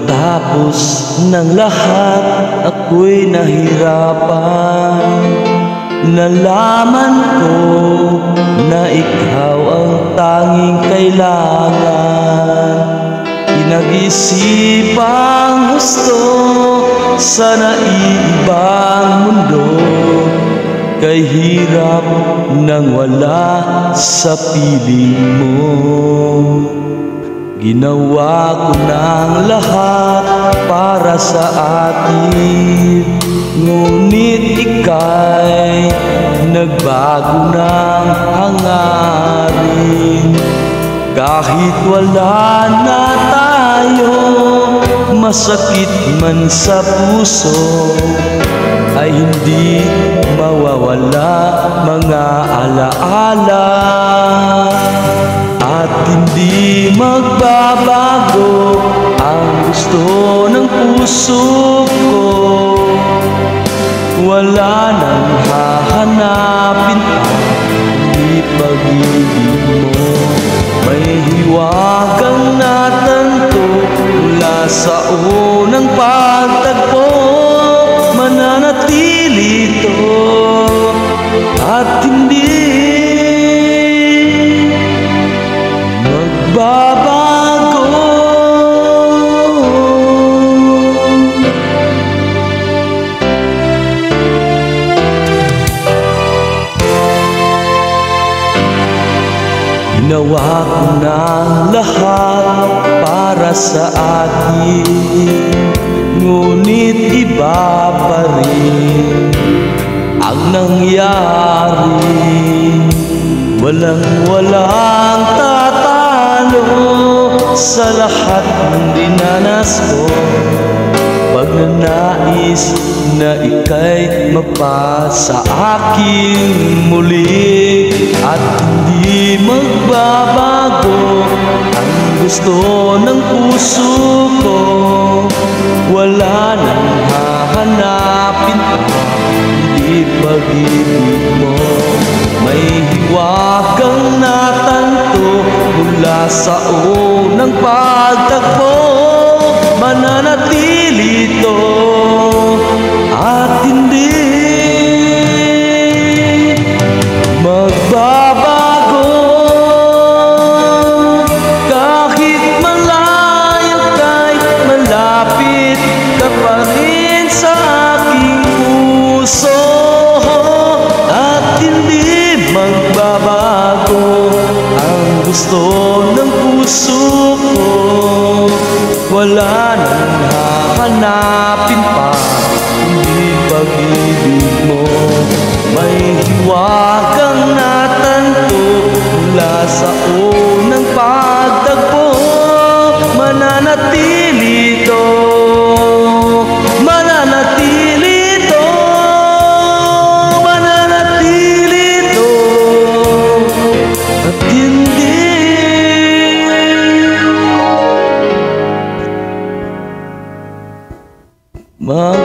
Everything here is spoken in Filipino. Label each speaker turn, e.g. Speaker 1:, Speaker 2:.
Speaker 1: Pagkatapos ng lahat, ako'y nahirapan. Nalaman ko na ikaw ang tanging kailangan. Pinag-isipang gusto sa naiibang mundo, kay hirap nang wala sa piling mo. Ginawa ko ng lahat para sa atin, ngunit ika'y nagbago ng hangarin. Kahit wala na tayo, masakit man sa puso, ay hindi mawawala mga alaala. At hindi magbabago ang gusto ng puso ko. Wala nang hahanapin pa, hindi pag-ibig mo. May hiwagang natanto mula sa unang pagtagpo. Mananatili ito at hindi magbabago. Ginawa ko ng lahat para sa atin, ngunit iba pa rin ang nangyari. Walang tatalo sa lahat ng dinanas ko. Pagnanais na ika'y mapasa akin muli, at hindi magbabago ang gusto ng puso ko. Wala nang hahanapin pa, hindi pag-ibig mo. May hiwagang natanto mula sa unang pagtagpo. Mananatili ito at hindi magbabago. Kahit malayo ka'y malapit ka pa rin sa aking puso, at hindi magbabago ang gusto ng puso ko. Wala nang hahanapin pa, hindi pag-ibig mo. May hiwagang natanto mula sa unang pagtagpo. Mananatili ito, mananatili ito, mananatili ito, at hindi ma